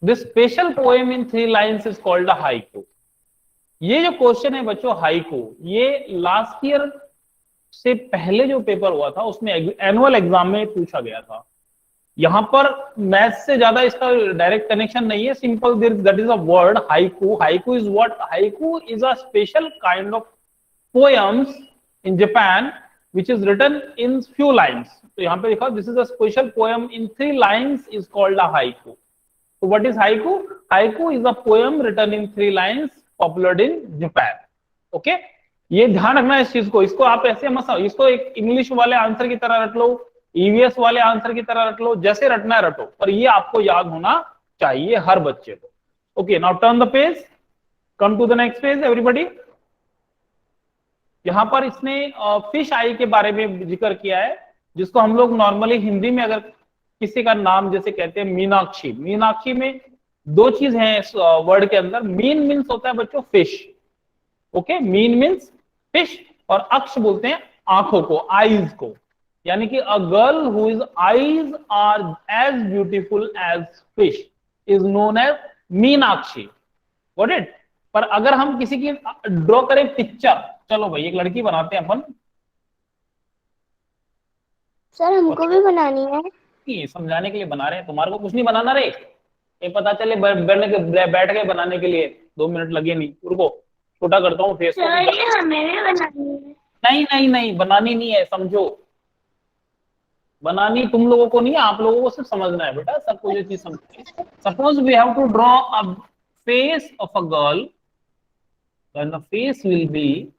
This special poem in 3 lines is called a haiku. ये जो question है बच्चों हाइकू, ये लास्ट ईयर से पहले जो पेपर हुआ था उसमें एनुअल एग्जाम में पूछा गया था। यहां पर मैथ्स से ज्यादा इसका डायरेक्ट कनेक्शन नहीं है, simple that is a word haiku. Haiku is what? Haiku is a special kind of poems in Japan which is written in few lines। तो यहाँ पे लिखा this is a special poem in 3 lines is called a haiku। So what is haiku? Haiku is a poem written in 3 lines popular in Japan। Okay? ये ध्यान रखना है इस चीज को, इसको आप ऐसे मत, इसको एक इंग्लिश वाले आंसर की तरह रट लो, ईवीएस वाले आंसर की तरह रट लो, जैसे रटना है रटो, पर ये आपको याद होना चाहिए हर बच्चे को। Okay, now turn the page, come to the next page everybody. यहां पर इसने फिश आई के बारे में जिक्र किया है, जिसको हम लोग नॉर्मली हिंदी में अगर किसी का नाम जैसे कहते हैं मीनाक्षी, मीनाक्षी में 2 चीज हैं इस वर्ड के अंदर। मीन मीन्स होता है बच्चों fish, okay, mean means fish, और अक्ष बोलते हैं आंखों को, आईज को, यानी कि a girl who is eyes are as beautiful as fish is known as Meenakshi. Got it? पर अगर हम किसी की ड्रॉ करें पिक्चर, चलो भाई एक लड़की बनाते हैं अपन। सर हमको भी बनानी है। समझाने के लिए बना रहे हैं, तुम्हारे को कुछ नहीं बनाना रे, ये पता चले बैठ के बनाने के लिए 2 मिनट लगे नहीं। रुको छोटा करता हूँ फेस को। हमें भी बनानी है। नहीं नहीं नहीं, बनानी नहीं है, समझो, बनानी तुम लोगों को नहीं है, आप लोगों को सिर्फ समझना है बेटा, सबको ये चीज समझनी है। Suppose we have to draw a face of a girl, then the face will be,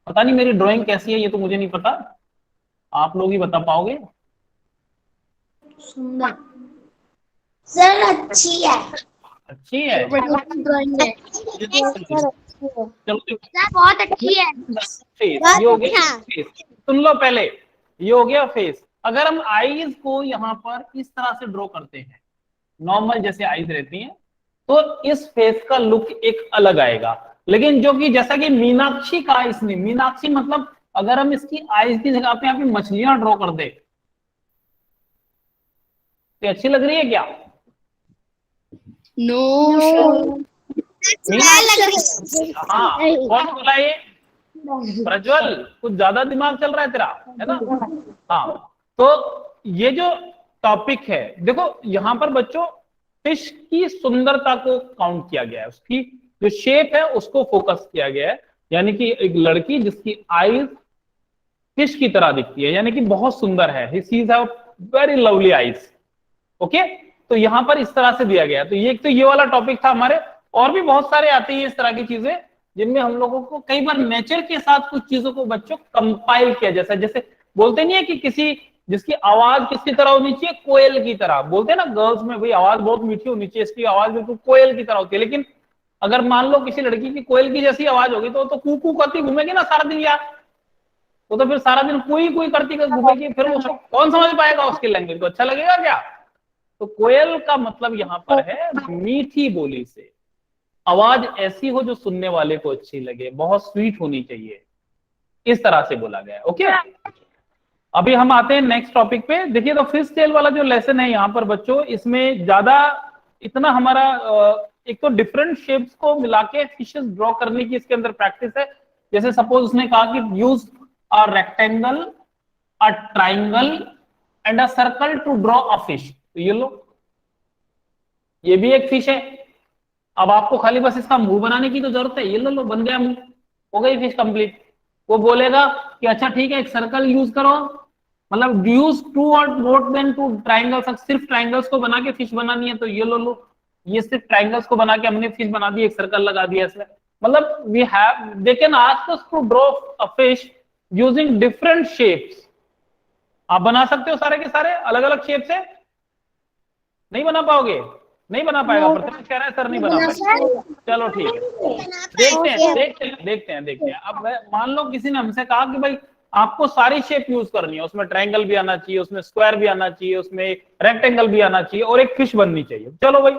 पता नहीं मेरी ड्राइंग कैसी है ये तो मुझे नहीं पता, आप लोग ही बता पाओगे। सुंदर सर, अच्छी है। अच्छी है, चलो बहुत अच्छी है। फेस, ये हो गया फेस। सुन लो पहले, ये हो गया फेस। अगर हम आईज को यहाँ पर इस तरह से ड्रॉ करते हैं, नॉर्मल जैसे आईज रहती हैं, तो इस फेस का लुक एक अलग आएगा। लेकिन जो कि जैसा कि मीनाक्षी का, इसने मीनाक्षी मतलब अगर हम इसकी आईज की जगह पे यहाँ पे मछलियां ड्रॉ कर दे तो अच्छी लग रही है क्या? नो हाँ, कौन बोला ये? प्रज्वल, कुछ ज्यादा दिमाग चल रहा है तेरा, है ना? हाँ, तो ये जो टॉपिक है, देखो यहाँ पर बच्चों फिश की सुंदरता को काउंट किया गया है, उसकी जो शेप है उसको फोकस किया गया है, यानी कि एक लड़की जिसकी आईज फिश की तरह दिखती है, यानी कि बहुत सुंदर है, he sees have very lovely eyes. Okay, तो यहां पर इस तरह से दिया गया। तो ये वाला टॉपिक था हमारे, और भी बहुत सारे आते हैं इस तरह की चीजें, जिनमें हम लोगों को कई बार नेचर के साथ कुछ चीजों को बच्चों कंपाइल किया, जैसे बोलते नहीं है कि किसी जिसकी आवाज किसकी तरह होनी चाहिए, कोयल की तरह। बोलते हैं ना गर्ल्स में, भाई आवाज बहुत मीठी होनी चाहिए, इसकी आवाज बिल्कुल कोयल की तरह होती है। लेकिन अगर मान लो किसी लड़की की कोयल की जैसी आवाज होगी तो कू करती घूमेगी ना सारा दिन यार, वो तो फिर सारा दिन कोई करती घूमेगी, फिर उसको कौन समझ पाएगा उसकी लैंग्वेज को, अच्छा लगेगा क्या? तो कोयल का मतलब यहाँ पर है मीठी बोली से, आवाज ऐसी हो जो सुनने वाले को अच्छी लगे, बहुत स्वीट होनी चाहिए, इस तरह से बोला गया है। ओके, अभी हम आते हैं नेक्स्ट टॉपिक पे। देखिए तो फिश टेल वाला जो लेसन है यहाँ पर बच्चों, इसमें ज्यादा इतना हमारा एक तो डिफरेंट शेप्स को मिला के फिशेस ड्रॉ करने की इसके अंदर प्रैक्टिस है। जैसे सपोज उसने कहा कि use a rectangle, a triangle and a circle to draw a fish. तो ये लो, ये भी एक फिश है। अब आपको खाली बस इसका मुंह बनाने की तो जरूरत है, ये लो बन गया मुंह, हो गई फिश कंप्लीट। वो बोलेगा कि अच्छा ठीक है एक सर्कल यूज करो, मतलब यूज 2 और मोर देन 2 ट्राइंगल्स, सिर्फ ट्राइंगल्स को बना के फिश बनानी है तो ये लो, ये सिर्फ ट्राइंगल्स को बना के हमने फिश बना दी, एक सर्कल लगा दिया इसमें। मतलब we have, they can ask us to draw a fish using different shapes. आप बना सकते हो सारे के सारे अलग अलग शेप से? नहीं बना पाओगे? नहीं बना पाएगा, प्रथमेश कह रहा है सर नहीं बना पाएगा। चलो ठीक है, देखते हैं। अब मान लो किसी ने हमसे कहा कि भाई आपको सारी शेप यूज करनी है, उसमें ट्रायंगल भी आना चाहिए, उसमें स्क्वायर भी आना चाहिए, उसमें रेक्टेंगल भी आना चाहिए और एक फिश बननी चाहिए। चलो भाई,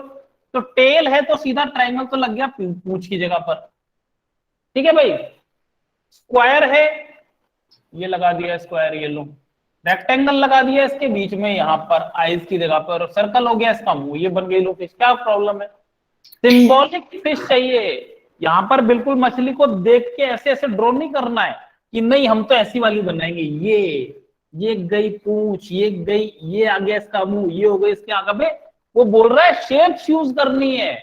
तो टेल है तो सीधा ट्रायंगल तो लग गया पूंछ की जगह पर, ठीक है भाई। स्क्वायर है, ये लगा दिया स्क्वायर, ये लो। रेक्टेंगल लगा दिया इसके बीच में, यहाँ पर आईज की जगह पर सर्कल हो गया इसका मुंह, ये बन गई लो फिश। क्या प्रॉब्लम है? सिंबॉलिक फिश चाहिए। यहाँ पर बिल्कुल मछली को देख के ऐसे ऐसे ड्रॉ नहीं करना है कि नहीं हम तो ऐसी वाली बनाएंगे। ये गई पूंछ, ये गई, ये आ गया इसका मुंह, ये हो गई इसके आगे पे। वो बोल रहा है शेप्स यूज करनी है,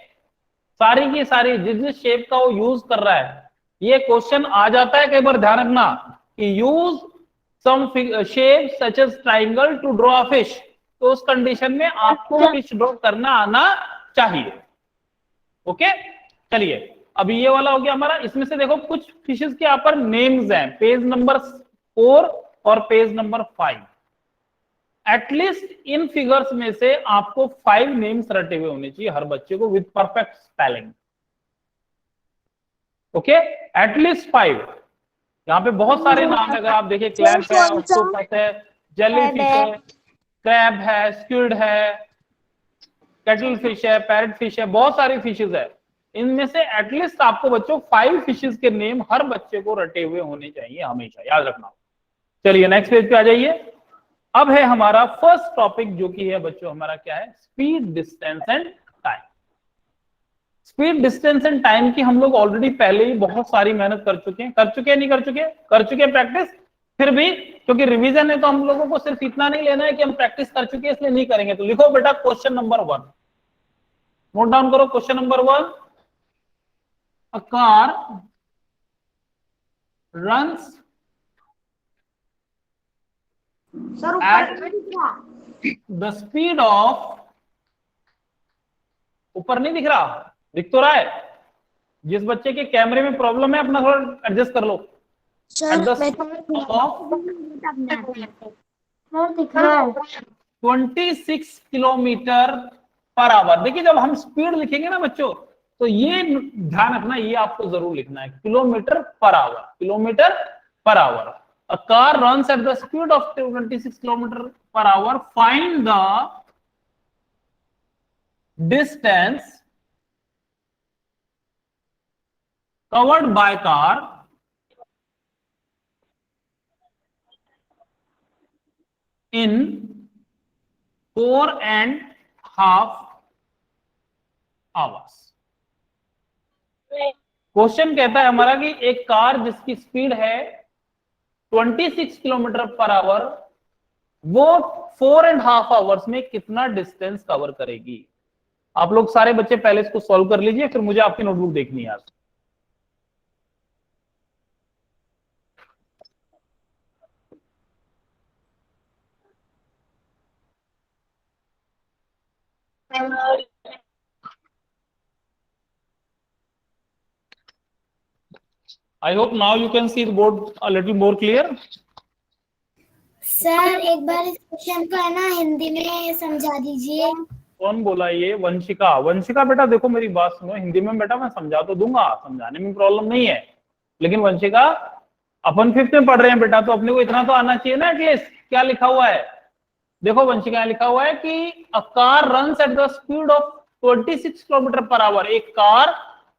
सारी की सारी जिस जिस शेप का वो यूज कर रहा है। ये क्वेश्चन आ जाता है कई बार, ध्यान रखना कि use some shape such as triangle to draw a fish. तो उस कंडीशन में आपको फिश ड्रॉ करना आना चाहिए। ओके, चलिए अभी ये वाला हो गया हमारा। इसमें से देखो कुछ फिशेस के यहाँ पर नेम्स हैं, पेज नंबर 4 और page number 5। At least in figures में से आपको 5 नेम्स रटे हुए होने चाहिए हर बच्चे को, with perfect spelling. Okay, at least 5। यहाँ पे बहुत सारे नाम है, अगर आप देखिए क्लैम्प है, ऑक्टोपस है, जेलीफिश है, क्रैब है, स्क्विड है, कैटल फिश है, पैरट फिश है, बहुत सारी फिशेस है। इनमें से एटलीस्ट आपको बच्चों 5 फिशेस के नेम हर बच्चे को रटे हुए होने चाहिए, हमेशा याद रखना। चलिए नेक्स्ट पेज पे आ जाइए। अब है हमारा फर्स्ट टॉपिक जो कि है बच्चों हमारा क्या है, speed, distance and time. Speed, distance and time की हम लोग ऑलरेडी पहले ही बहुत सारी मेहनत कर चुके हैं। नहीं कर चुके? कर चुके हैं प्रैक्टिस। फिर भी क्योंकि रिवीजन है तो हम लोगों को सिर्फ इतना नहीं लेना है कि हम प्रैक्टिस कर चुके हैं इसलिए नहीं करेंगे। तो लिखो बेटा क्वेश्चन नंबर 1, नोट डाउन करो question number 1। A car runs at the speed of, ऊपर नहीं दिख रहा? दिख तो रहा है। जिस बच्चे के कैमरे में प्रॉब्लम है अपना थोड़ा एडजस्ट कर लो। At the speed of 26 kilometre per our. देखिए जब हम स्पीड लिखेंगे ना बच्चों, तो ये ध्यान रखना, ये आपको जरूर लिखना है, kilometre per our, kilometre per our. A car runs at the speed of 26 kilometer per hour. Find the distance covered by car in 4.5 hours. Question कहता है हमारा कि एक कार जिसकी स्पीड है 26 किलोमीटर पर आवर, वो 4.5 आवर्स में कितना डिस्टेंस कवर करेगी। आप लोग सारे बच्चे पहले इसको सॉल्व कर लीजिए, फिर मुझे आपकी नोटबुक देखनी है। I hope now you can see the board a little more clear. Sir एक बार इस क्वेश्चन को है ना हिंदी में समझा दीजिए। कौन बोला ये? वंशिका। वंशिका बेटा देखो मेरी बात सुनो, हिंदी में बेटा मैं समझा तो दूंगा, समझाने में प्रॉब्लम नहीं है, लेकिन वंशिका अपन 5th में पढ़ रहे हैं बेटा, तो अपने को इतना तो आना चाहिए ना एटलीस्ट। क्या लिखा हुआ है? देखो वंशिका लिखा हुआ है कि a car runs at the speed of 26 kilometre per our. एक कार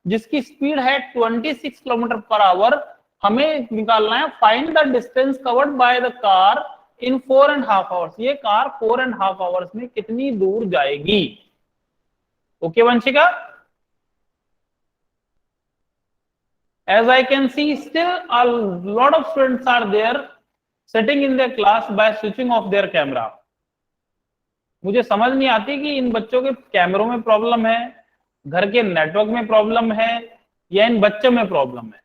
जिसकी स्पीड है 26 किलोमीटर पर आवर, हमें निकालना है find the distance covered by the car in 4.5 hours. ये कार 4.5 आवर्स में कितनी दूर जाएगी। Okay Vanshika, as I can see still a lot of students are there sitting in their class by switching off their camera. मुझे समझ नहीं आती कि इन बच्चों के कैमरों में प्रॉब्लम है, घर के नेटवर्क में प्रॉब्लम है, या इन बच्चों में प्रॉब्लम है।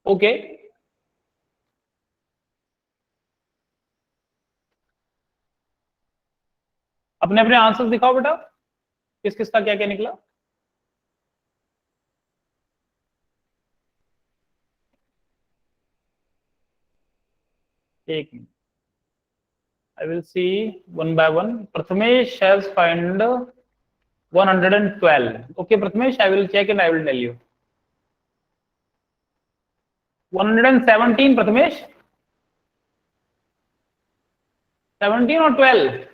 ओके अपने अपने आंसर दिखाओ बेटा, किस किस का क्या क्या निकला। एक minute, I will see one by one. Prathamesh has found 112. Okay, Prathamesh, I will check and I will tell you. 117, Prathamesh? 17 or 12?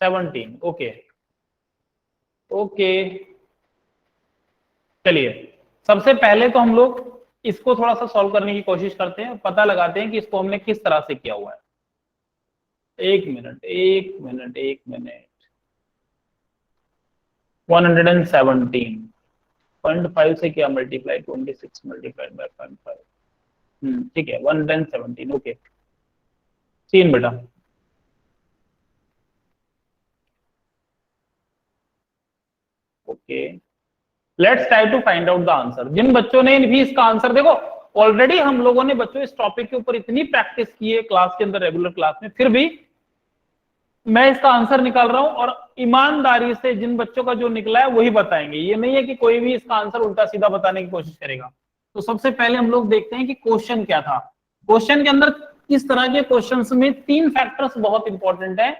17, okay. Okay, चलिए सबसे पहले तो हम लोग इसको थोड़ा सा सॉल्व करने की कोशिश करते हैं, पता लगाते हैं कि इसको हमने किस तरह से किया हुआ है। एक मिनट 117.5 से क्या मल्टीप्लाई, 26 मल्टीप्लाइड बाय 0.5, ठीक है 117, ओके सीन बेटा। Okay, let's try to find out the answer. जिन बच्चों ने भी इसका आंसर, देखो ऑलरेडी हम लोगों ने बच्चों इस टॉपिक के ऊपर इतनी प्रैक्टिस की है क्लास के अंदर, रेगुलर क्लास में, फिर भी मैं इसका आंसर निकाल रहा हूं और ईमानदारी से जिन बच्चों का जो निकला है वही बताएंगे। ये नहीं है कि कोई भी इसका आंसर उल्टा सीधा बताने की कोशिश करेगा। तो सबसे पहले हम लोग देखते हैं कि क्वेश्चन क्या था। क्वेश्चन के अंदर किस तरह के क्वेश्चंस में 3 फैक्टर्स बहुत इंपॉर्टेंट है।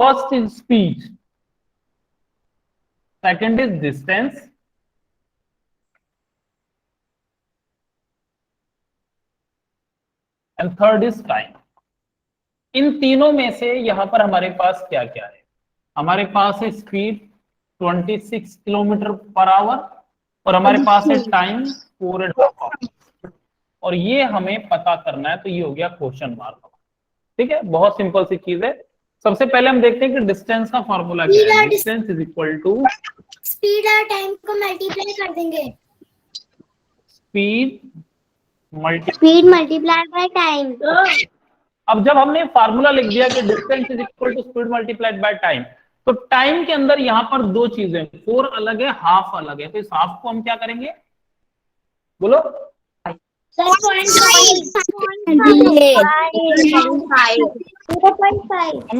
First is speed, second is distance, and third is time. इन तीनों में से यहां पर हमारे पास क्या क्या है? हमारे पास है स्पीड 26 किलोमीटर पर आवर और हमारे पास है टाइम 4.5 आवर, और ये हमें पता करना है। तो ये हो गया क्वेश्चन मार्क। ठीक है, बहुत सिंपल सी चीज है। सबसे पहले हम देखते हैं कि डिस्टेंस का फॉर्मूला क्या है। Distance is equal to speed और टाइम को मल्टीप्लाई कर देंगे। Speed multiply by time. अब जब हमने फार्मूला लिख दिया कि distance is equal to speed multiplied by time, तो टाइम के अंदर यहां पर दो चीजें, 4 अलग है, हाफ अलग है। तो इस हाफ को हम क्या करेंगे, बोलो? हम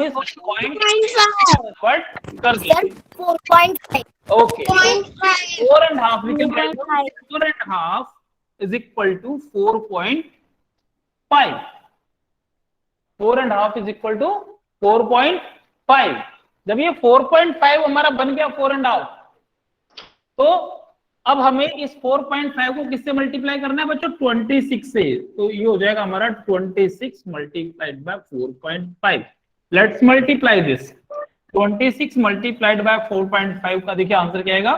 इस पॉइंट कट कर देंगे। 4.5। Okay, 4.5 we can write 4.5 is equal to 4.5. 4.5 is equal to 4.5. जब ये 4.5 हमारा बन गया 4.5, तो अब हमें इस 4.5 को किससे मल्टीप्लाई करना है बच्चों? 26 से। तो ये हो जाएगा हमारा 26 multiplied by 4.5। Let's multiply this. 26 multiplied by 4.5 का देखिए आंसर क्या आएगा।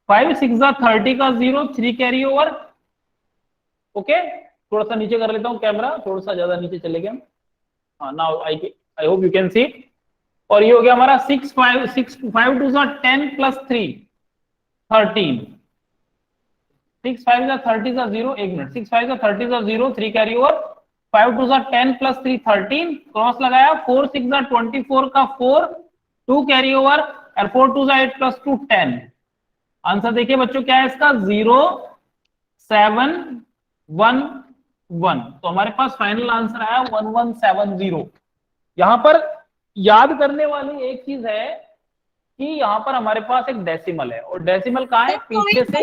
5 6 30 का 0, 3 कैरी ओवर। ओके, थोड़ा सा नीचे कर लेता हूं कैमरा, थोड़ा सा ज्यादा नीचे चले गए। हाँ, now I hope you can see. और ये हो गया हमारा 6 5 6 5 2 10 प्लस 3 13। 6 5 30 का 0, एक मिनट, 6 5 30 का 0, 3 कैरी ओवर, 5 2 10 प्लस 3 13, क्रॉस लगाया, 4 6 24 का 4, 2 कैरी ओवर, और 4 2 8 प्लस 2 10। आंसर देखिए बच्चों क्या है इसका, 0 7 1 1। तो हमारे पास फाइनल आंसर आया 1170। यहां पर याद करने वाली एक चीज है कि यहाँ पर हमारे पास एक डेसिमल है, और डेसिमल कहाँ है? पीछे से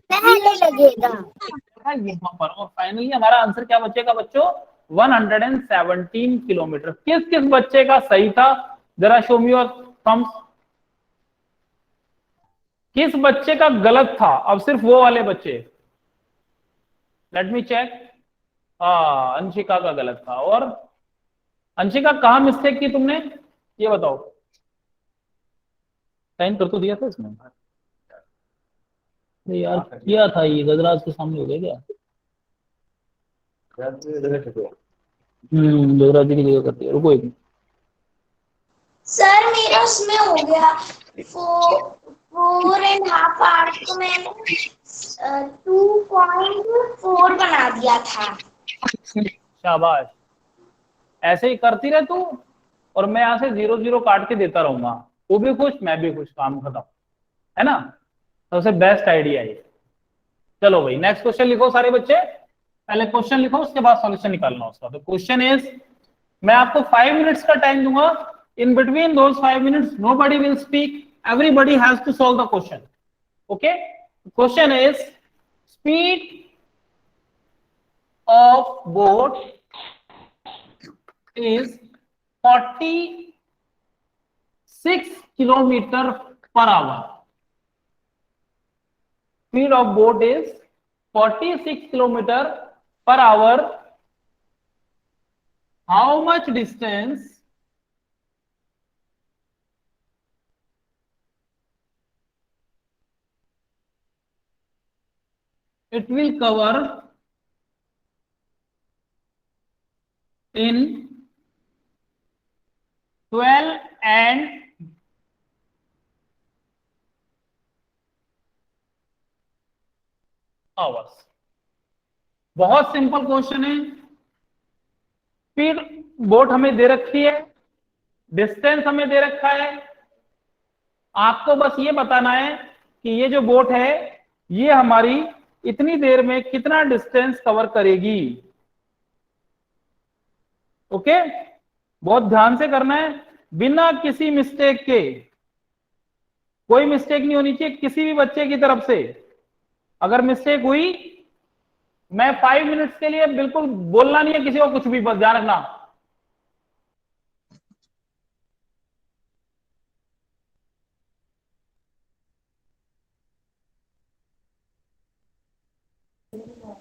पहले लगेगा यहाँ पर। और फाइनली हमारा आंसर क्या बचेगा बच्चों? 117 किलोमीटर। किस किस बच्चे का सही था? जरा शो मी योर थम्स। किस बच्चे का गलत था? अब सिर्फ वो वाले बच्चे, लेट मी चेक। हाँ, अंशिका का गलत था। और अंशिका कहाँ मिस्टेक की तुमने, ये बताओ। साइन कर तो दिया था इसमें यार, किया था ये, गजराज के सामने हो गया क्या? गजराज की जगह करती है, रुको एक मिनट। सर मेरा उसमें हो गया 4.5 आवर्स को मैंने 2.4 बना दिया था। शाबाश, ऐसे ही करती रहे तू, और मैं यहाँ से 0 0 काट के देता रहूंगा। वो भी खुश, मैं भी खुश, काम खत्म, है ना? सबसे बेस्ट आइडिया ये। चलो भाई, नेक्स्ट क्वेश्चन लिखो सारे बच्चे। पहले क्वेश्चन लिखो, उसके बाद सॉल्यूशन निकालना उसका। तो क्वेश्चन इज, मैं आपको 5 मिनट्स का टाइम दूंगा। In between those 5 minutes nobody will speak, everybody has to solve the question. Okay, question is, speed of boat is 46 kilometer per hour. Speed of boat is 46 kilometer per hour. How much distance it will cover in 12 and hours। बहुत simple question है। Speed boat हमें दे रखी है, distance हमें दे रखा है, आपको बस ये बताना है कि ये जो बोट है ये हमारी इतनी देर में कितना डिस्टेंस कवर करेगी। ओके, बहुत ध्यान से करना है, बिना किसी मिस्टेक के। कोई मिस्टेक नहीं होनी चाहिए किसी भी बच्चे की तरफ से। अगर मिस्टेक हुई, मैं 5 मिनट्स के लिए बिल्कुल बोलना नहीं है किसी को कुछ भी, बस ध्यान रखना।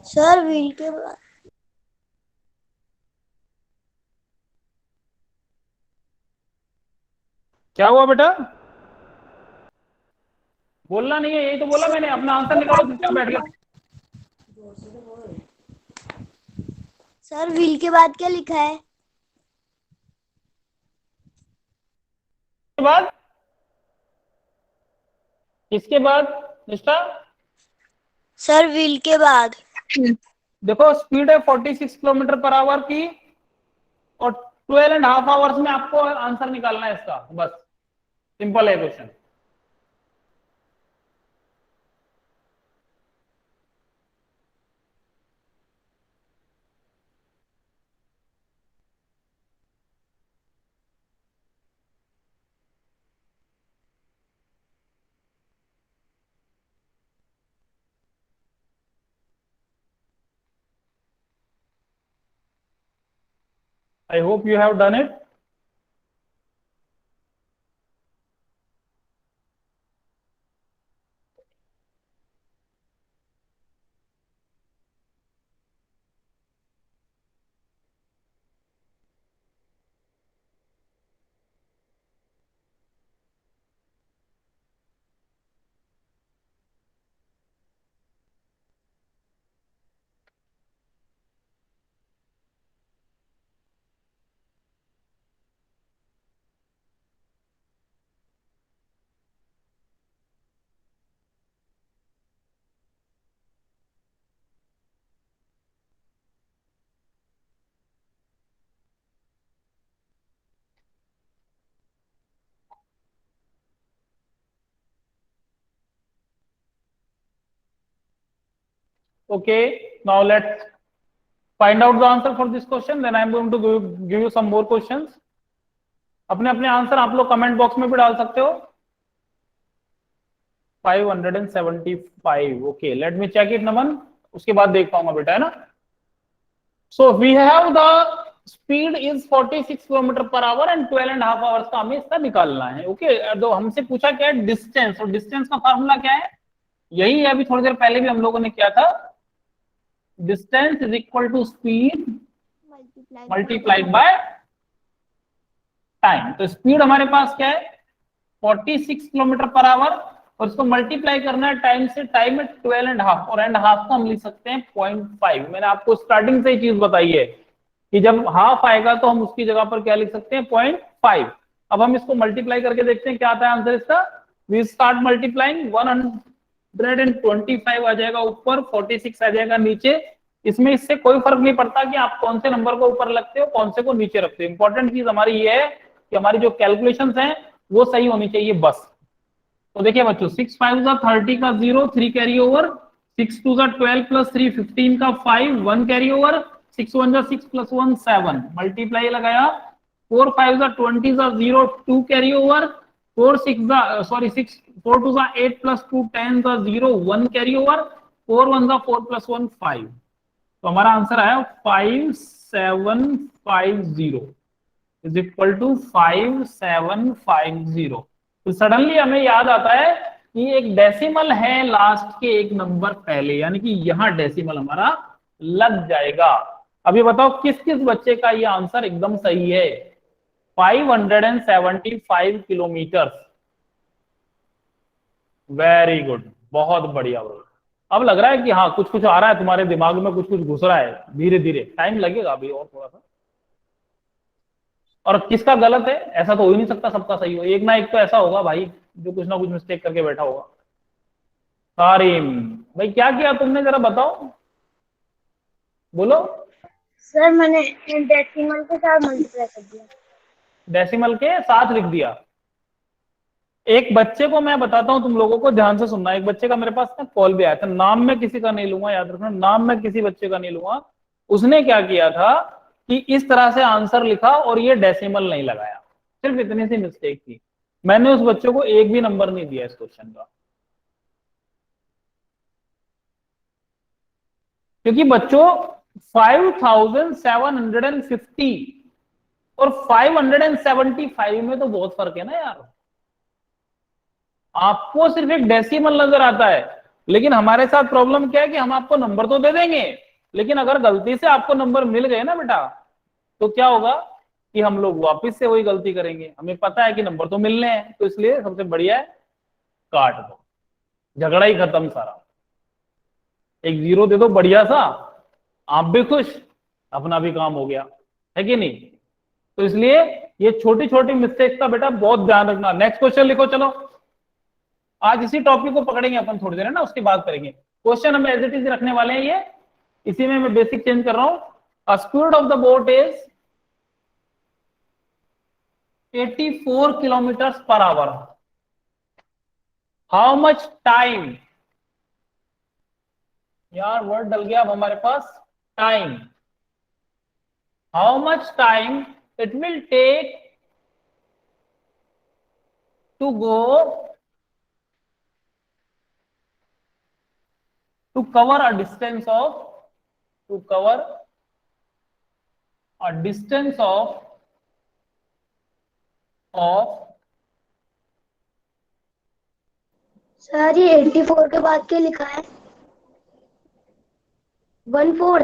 सर व्हील के बाद क्या हुआ बेटा? बोलना नहीं है, यही तो बोला मैंने। अपना आंसर निकालो, चुपचाप बैठ गया। सर व्हील के बाद क्या लिखा है? के बाद, किसके बाद निष्ठा? सर व्हील के बाद। देखो स्पीड है 46 किलोमीटर पर आवर की, और 12.5 आवर्स में आपको आंसर निकालना है इसका। बस सिंपल है question. I hope you have done it. Okay, now let's find out the answer for this question. Then I am going to give you some more questions. अपने अपने आंसर आप लोग कमेंट बॉक्स में भी डाल सकते हो। 575। Okay, let me check it Naman, उसके बाद देख पाऊंगा बेटा, है ना। So we have the speed is 46 kilometre per hour and 12.5 hours का हमें इसका निकालना है। ओके, तो हमसे पूछा क्या है? डिस्टेंस। और डिस्टेंस का फार्मूला क्या है? यही है, अभी थोड़ी देर पहले भी हम लोगों ने किया था। Distance is equal to speed multiplied by time. तो स्पीड हमारे पास क्या है? 46 किलोमीटर पर आवर, और इसको मल्टीप्लाई करना है टाइम से। टाइम है 12.5, और एंड हाफ को हम लिख सकते हैं 0.5। मैंने आपको स्टार्टिंग से ही चीज बताई है कि जब हाफ आएगा तो हम उसकी जगह पर क्या लिख सकते हैं? 0.5। अब हम इसको मल्टीप्लाई करके देखते हैं क्या आता है आंसर इसका। वी स्टार्ट मल्टीप्लाइंग, 125 आ जाएगा ऊपर, 46 आ जाएगा नीचे। इसमें इससे कोई फर्क नहीं पड़ता कि आप कौन से नंबर को ऊपर रखते हो, कौन से को नीचे रखते हो। इंपॉर्टेंट चीज हमारी ये है कि हमारी जो कैलकुलेशंस हैं वो सही होनी चाहिए बस। तो देखिए बच्चों, 6 5 30 का 0, 3 कैरी ओवर, 6 2 12 प्लस 3 15 का 5, 1 कैरी ओवर, 6 1 6 प्लस 1 7, मल्टीप्लाई लगाया। 4 5 20 0, 2 carry over, 4 2 8 plus 2 10 0, 1 carry over, 4 1 4 plus 1 5। तो हमारा आंसर आया 5750 इज इक्वल टू 5750। तो सडनली हमें याद आता है कि एक डेसिमल है लास्ट के एक नंबर पहले, यानी कि यहां डेसिमल हमारा लग जाएगा। अब ये बताओ किस किस बच्चे का ये आंसर एकदम सही है? 575 किलोमीटर। वेरी गुड, बहुत बढ़िया। अब लग रहा है कि हाँ कुछ कुछ आ रहा है तुम्हारे दिमाग में, कुछ कुछ घुस रहा है, धीरे धीरे टाइम लगेगा अभी और थोड़ा सा। और किसका गलत है, ऐसा तो हो ही नहीं सकता सबका सही हो, एक ना एक तो ऐसा होगा भाई जो कुछ ना कुछ मिस्टेक करके बैठा होगा। तारीम, भाई क्या किया तुमने, जरा बताओ, बोलो। सर मैंने डेसिमल के साथ मल्टीप्लाई कर दिया। डेसिमल के साथ लिख दिया। एक बच्चे को मैं बताता हूं, तुम लोगों को ध्यान से सुनना, एक बच्चे का मेरे पास ना कॉल भी आया था, नाम मैं किसी का नहीं लूंगा, याद रखना, नाम मैं किसी बच्चे का नहीं लूंगा। उसने क्या किया था कि इस तरह से आंसर लिखा और ये डेसिमल नहीं लगाया, सिर्फ इतनी सी मिस्टेक थी। मैंने उस बच्चे को एक भी नंबर नहीं दिया इस क्वेश्चन का, क्योंकि बच्चों 5750 और 575 में तो बहुत फर्क है ना यार। आपको सिर्फ एक डेसिमल नजर आता है, लेकिन हमारे साथ प्रॉब्लम क्या है कि हम आपको नंबर तो दे देंगे, लेकिन अगर गलती से आपको नंबर मिल गए ना बेटा, तो क्या होगा कि हम लोग वापस से वही गलती करेंगे। हमें पता है कि नंबर तो मिलने हैं, तो इसलिए सबसे बढ़िया है काट दो, झगड़ा ही खत्म सारा। एक जीरो दे दो बढ़िया सा, आप भी खुश, अपना भी काम हो गया, है कि नहीं। तो इसलिए ये छोटी छोटी मिस्टेक्स का बेटा बहुत ध्यान रखना। नेक्स्ट क्वेश्चन लिखो चलो। आज इसी टॉपिक को पकड़ेंगे अपन थोड़ी देर, है ना, उसके बाद करेंगे क्वेश्चन, हम एज इट इज रखने वाले हैं ये, इसी में मैं बेसिक चेंज कर रहा हूं। Speed of the boat is 84 kilometre per hour. How much time, यार वर्ड डल गया अब हमारे पास, time, how much time it will take to go, to cover a distance of, to cover a distance of sir ये 84 के बाद क्या लिखा है? 1/4।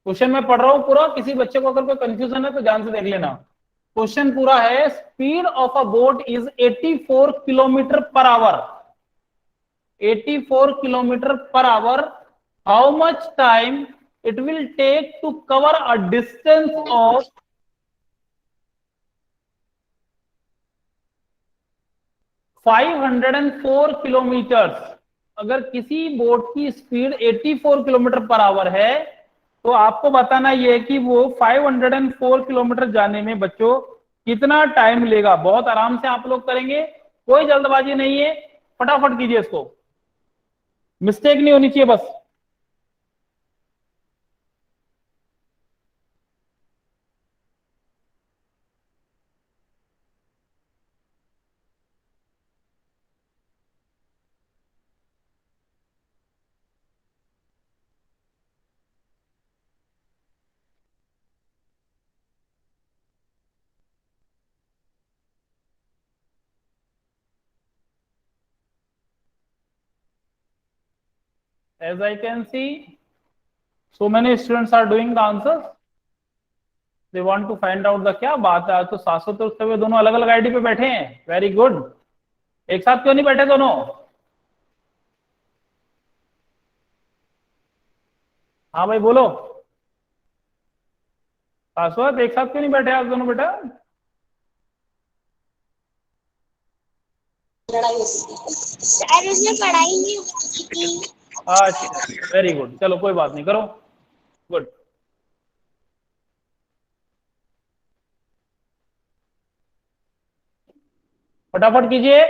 क्वेश्चन मैं पढ़ रहा हूं पूरा, किसी बच्चे को अगर कोई कंफ्यूजन है तो ध्यान से देख लेना। क्वेश्चन पूरा है, speed of a boat is 84 kilometre per hour, 84 kilometre per hour, how much time it will take to cover a distance of 504 kilometre. अगर किसी बोट की स्पीड 84 किलोमीटर पर आवर है, तो आपको बताना यह कि वो 504 किलोमीटर जाने में बच्चों कितना टाइम लेगा। बहुत आराम से आप लोग करेंगे, कोई जल्दबाजी नहीं है, फटाफट कीजिए इसको, मिस्टेक नहीं होनी चाहिए बस। As I can see, so many students are doing the answers. They want to find out the क्या बात है, आज तो शाश्वत और उत्सव दोनों अलग अलग आईडी पे बैठे हैं, वेरी गुड। एक साथ क्यों नहीं बैठे दोनों? हाँ भाई बोलो, शाश्वत एक साथ क्यों नहीं बैठे आज दोनों बेटा? सर उसने पढ़ाई नहीं की थी। अच्छा वेरी गुड, चलो कोई बात नहीं, करो, गुड, फटाफट कीजिए।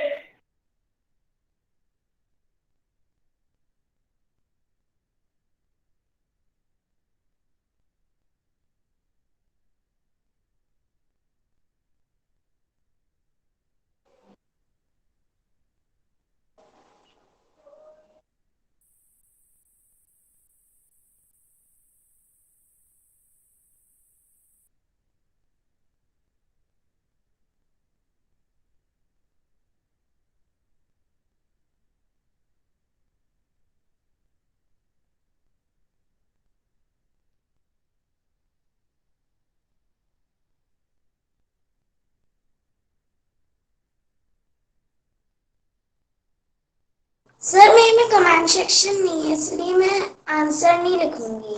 सर मेरे में कमेंट सेक्शन नहीं है, इसलिए मैं आंसर नहीं लिखूंगी।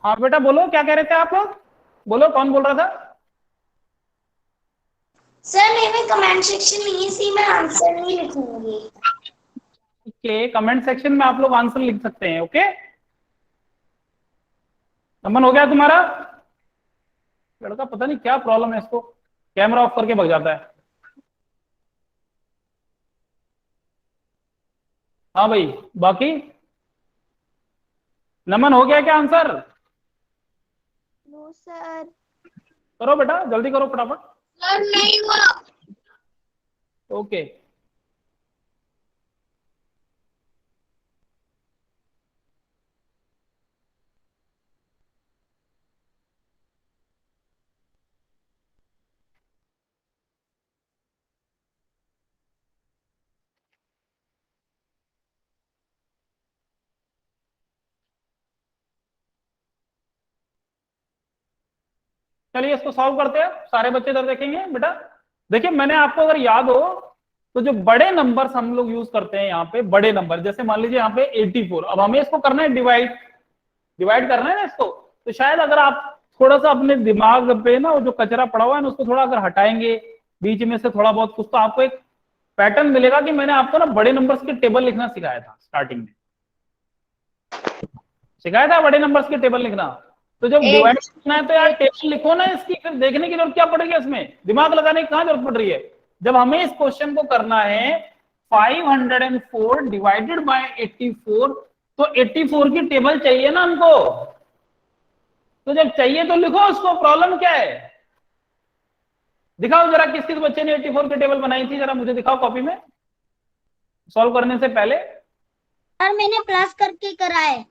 हाँ बेटा बोलो, क्या कह रहे थे आप लोग? बोलो, कौन बोल रहा था? सर मेरे में कमेंट सेक्शन नहीं है, इसलिए मैं आंसर नहीं लिखूंगी। ओके, कमेंट सेक्शन में आप लोग आंसर लिख सकते हैं। ओके, नमन हो गया तुम्हारा? लड़का पता नहीं क्या प्रॉब्लम है, इसको कैमरा ऑफ करके भग जाता है। हाँ भाई, बाकी नमन हो गया क्या आंसर? No sir. करो बेटा, जल्दी करो फटाफट। सर नहीं हुआ। ओके, चलिए इसको सॉल्व करते हैं। सारे बच्चे इधर देखेंगे बेटा। देखिए, मैंने आपको अगर याद हो तो जो बड़े नंबर्स हम लोग यूज करते हैं यहाँ पे, बड़े नंबर, जैसे मान लीजिए यहाँ पे 84, अब हमें इसको करना है डिवाइड, डिवाइड करना है ना इसको। तो शायद अगर आप थोड़ा सा अपने दिमाग पे ना वो जो कचरा पड़ा हुआ है ना उसको थोड़ा अगर हटाएंगे बीच में से थोड़ा बहुत कुछ, तो आपको एक पैटर्न मिलेगा कि मैंने आपको ना बड़े नंबर्स के टेबल लिखना सिखाया था स्टार्टिंग में, सिखाया था बड़े नंबर्स के टेबल लिखना। तो जब डिवाइड करना है तो यार टेबल लिखो ना इसकी, फिर देखने की जरूरत क्या पड़ेगी, इसमें दिमाग लगाने की कहां जरूरत पड़ रही है। जब हमें इस क्वेश्चन को करना है 504 डिवाइडेड बाय 84, तो 84 की टेबल चाहिए ना हमको। तो जब चाहिए तो लिखो उसको, प्रॉब्लम क्या है? दिखाओ जरा, किस किस बच्चे ने 84 की टेबल बनाई थी, जरा मुझे दिखाओ कॉपी में, सॉल्व करने से पहले। सर मैंने प्लस करके करा है।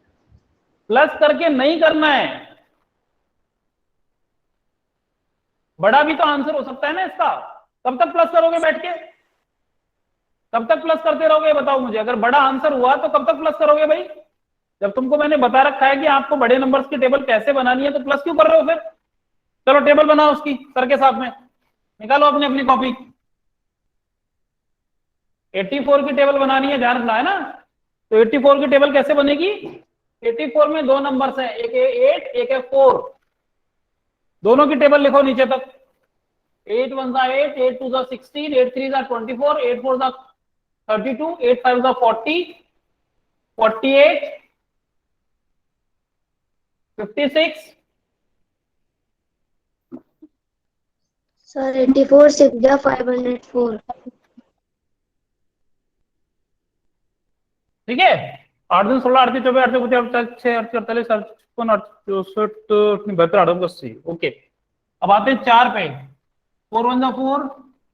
प्लस करके नहीं करना है, बड़ा भी तो आंसर हो सकता है ना इसका। कब तक प्लस करोगे बैठ के? कब तक प्लस करते रहोगे बताओ मुझे? अगर बड़ा आंसर हुआ तो कब तक प्लस करोगे भाई? जब तुमको मैंने बता रखा है कि आपको बड़े नंबर्स की टेबल कैसे बनानी है, तो प्लस क्यों कर रहे हो फिर? चलो टेबल बनाओ उसकी सर के साथ में, निकालो अपनी अपनी कॉपी। 84 की टेबल बनानी है, ध्यान रखना है ना। तो 84 की टेबल कैसे बनेगी? 84 में दो नंबर्स हैं, एक है 8, एक है 4। दोनों की टेबल लिखो नीचे तक। 8 1 8, 8 2 16, 8 3 24, 8 4 32, 8 5 40, 48, 56। सर 84 6 जा 504। ठीक है, 8 दिन 16, 38 24, 38 6 48 56 64 72 80। ओके, अब आते हैं 4 पे। 4 1 4।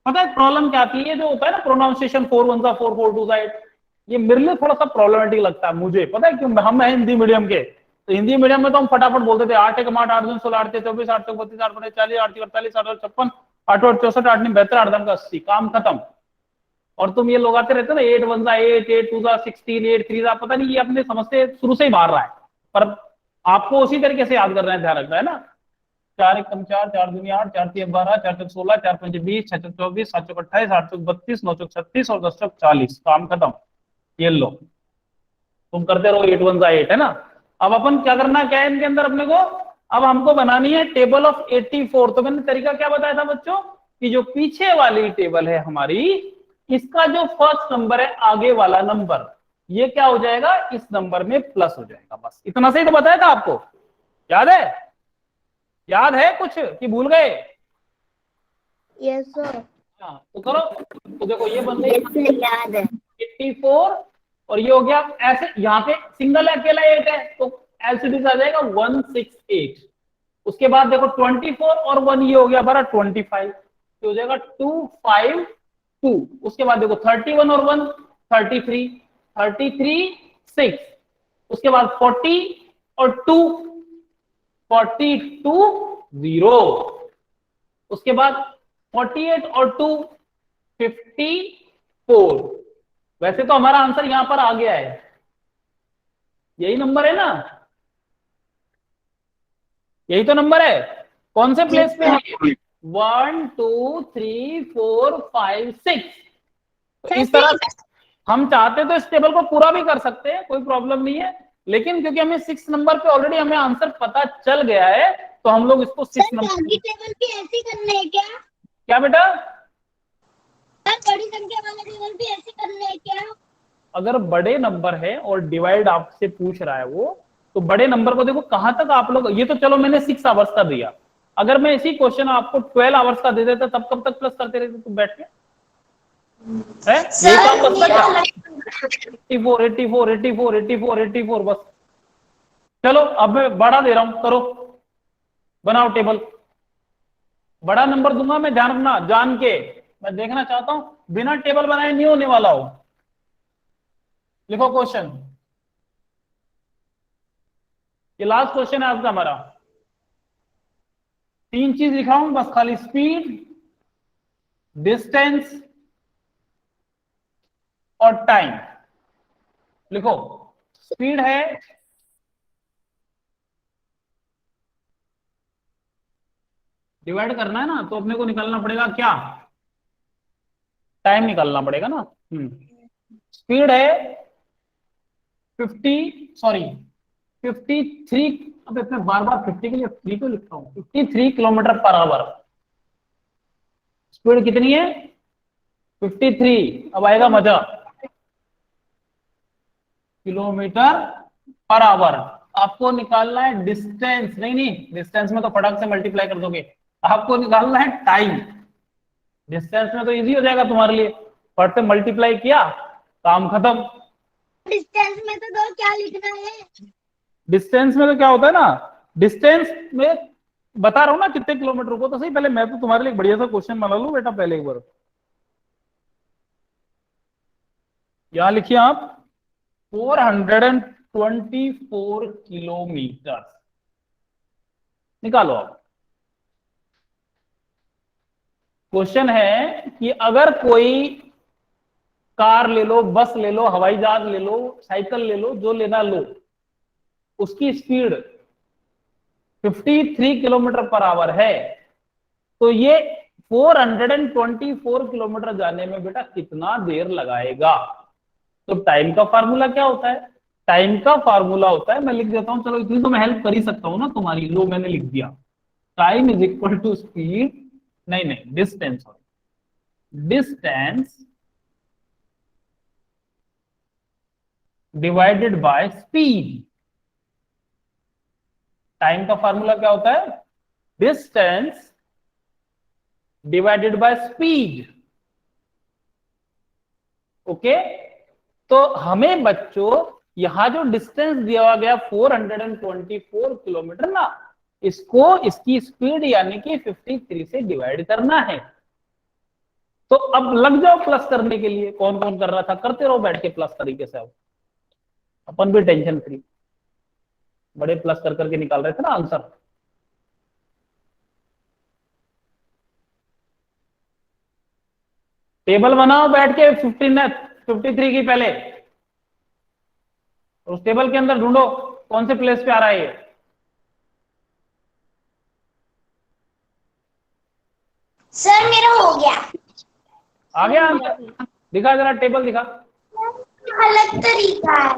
पता है प्रॉब्लम क्या आती है, जो होता है ना प्रोनाउंसिएशन, 4 1 4 4 2 8, ये मेरे लिए थोड़ा सा प्रॉब्लमेटिक लगता है मुझे। पता है क्यों? हम हैं हिंदी मीडियम के, तो हिंदी मीडियम में तो हम फटाफट बोलते थे 8 1 8, 8 2 16, 8 24, 8 32, 8 40, 8 48, 8 56, 8 64, 8 72, 8 80, काम खत्म। और तुम ये लोग आते रहते ना 8 1 8, 8 2 16, 8 3, पता नहीं ये अपने समझ से शुरू से ही मार रहा है, पर आपको उसी तरीके से याद करना है, ध्यान रखना है ना। 4 1 4, 4 2 8, 4 3 12, 4 4 16, 4 5 20, 6 4 24, 7 4 28, 8 4 32, 9 4 36 और 10 4 40, काम खत्म। ये लो, तुम करते रहो 8 1 8, है ना। अब अपन क्या करना, क्या है इनके अंदर अपने को? अब हमको बनानी है टेबल ऑफ 84। तो मैंने तरीका क्या बताया था बच्चों, कि जो पीछे वाली टेबल है हमारी, इसका जो फर्स्ट नंबर है आगे वाला नंबर, ये क्या हो जाएगा, इस नंबर में प्लस हो जाएगा। बस इतना सही तो बताया था आपको, याद है? याद है कुछ कि भूल गए? Yes sir. हाँ तो करो। तो देखो ये बन गई याद है। 84, और ये हो गया ऐसे, यहाँ पे सिंगल है, अकेला 8 है, तो एलसीडी आ जाएगा 168। उसके बाद देखो 24 और 1, ये हो गया हमारा 25, तो हो जाएगा 252। उसके बाद देखो 31 और 1 33, 33 6। उसके बाद 40 और 2 42 0। उसके बाद 48 और 2 54। वैसे तो हमारा आंसर यहां पर आ गया है, यही नंबर है ना, यही तो नंबर है। कौन से प्लेस पे है? 1 2 3 4 5 6। इस तरह हम चाहते तो इस टेबल को पूरा भी कर सकते हैं, कोई प्रॉब्लम नहीं है, लेकिन क्योंकि हमें 6 नंबर पे ऑलरेडी हमें आंसर पता चल गया है तो हम लोग इसको 6 नंबर टेबल भी ऐसे करने है क्या? क्या बेटा? सर बड़ी संख्या वाला टेबल भी ऐसे करने है क्या? अगर बड़े नंबर है और डिवाइड आपसे पूछ रहा है वो, तो बड़े नंबर को देखो कहां तक आप लोग, ये तो चलो मैंने 6 आवर्स का दिया, अगर मैं इसी क्वेश्चन आपको 12 आवर्स का दे देता तब कब तक प्लस करते रहते तुम बैठ के? है ये काम सर बचता मेरा क्या? 84 बस। चलो अब मैं बड़ा दे रहा हूं, करो बनाओ टेबल। बड़ा नंबर दूंगा मैं, ध्यान रखना, जान के मैं देखना चाहता हूं बिना टेबल बनाए नहीं होने वाला हो। लिखो क्वेश्चन, ये लास्ट क्वेश्चन है आज का हमारा। 3 चीज लिखा हूं बस, खाली स्पीड, डिस्टेंस और टाइम। लिखो, स्पीड है, डिवाइड करना है ना तो अपने को निकालना पड़ेगा क्या? टाइम निकालना पड़ेगा ना। स्पीड है 53, अब मैं बार बार 50 के लिए 3 क्यों लिखता हूं, 53 किलोमीटर पर आवर। स्पीड कितनी है? 53। अब आएगा मजा, किलोमीटर पर आवर। आपको निकालना है डिस्टेंस, नहीं डिस्टेंस में तो फटाक से मल्टीप्लाई कर दोगे, आपको निकालना है टाइम। डिस्टेंस में तो इजी हो जाएगा तुम्हारे लिए, फट से मल्टीप्लाई किया, काम खत्म। डिस्टेंस में तो दो क्या लिखना है? डिस्टेंस में तो क्या होता है ना, डिस्टेंस में बता रहा हूं ना कितने किलोमीटर को, तो सही पहले मैं तो तुम्हारे लिए बढ़िया सा क्वेश्चन बना लूं बेटा पहले एक बार। यहां लिखिए आप 424 किलोमीटर निकालो आप। क्वेश्चन है कि अगर कोई कार ले लो, बस ले लो, हवाई जहाज ले लो, साइकिल ले लो, जो लेना लो, उसकी स्पीड 53 किलोमीटर पर आवर है, तो ये 424 किलोमीटर जाने में बेटा कितना देर लगाएगा? तो टाइम का फार्मूला क्या होता है? टाइम का फार्मूला होता है, मैं लिख देता हूं, चलो इतनी तो मैं हेल्प कर ही सकता हूं ना तुम्हारी, लो मैंने लिख दिया, time is equal to speed, नहीं distance, distance divided by speed. Time का फार्मूला क्या होता है? Distance divided by speed. Okay, तो हमें बच्चों यहां जो डिस्टेंस दिया गया 424 किलोमीटर ना, इसको इसकी स्पीड यानी कि 53 से डिवाइड करना है। तो अब लग जाओ प्लस करने के लिए, कौन कौन कर रहा था करते रहो बैठ के प्लस तरीके से, अब अपन भी टेंशन फ्री, बड़े प्लस कर करके निकाल रहे थे ना आंसर। टेबल बनाओ बैठ के 53 की पहले, उस टेबल के अंदर ढूंढो कौन से प्लेस पे आ रहा है ये। सर मेरा हो गया। आ गया आंसर? दिखा जरा टेबल दिखा। अलग तरीका है।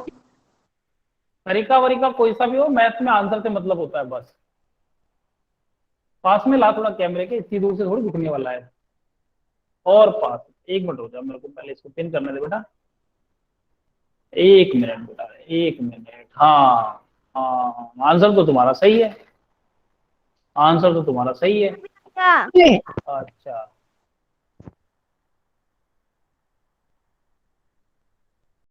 तरीका वरीका कोई सा भी हो, मैथ में आंसर से मतलब होता है बस। पास में ला थोड़ा कैमरे के, इतनी दूर से थोड़ी दिखने वाला है, और पास। एक मिनट हो जाए, मेरे को पहले इसको पिन करने दे बेटा, 1 मिनट बेटा, 1 मिनट। हाँ हाँ, आंसर तो तुम्हारा सही है, आंसर तो तुम्हारा सही है। अच्छा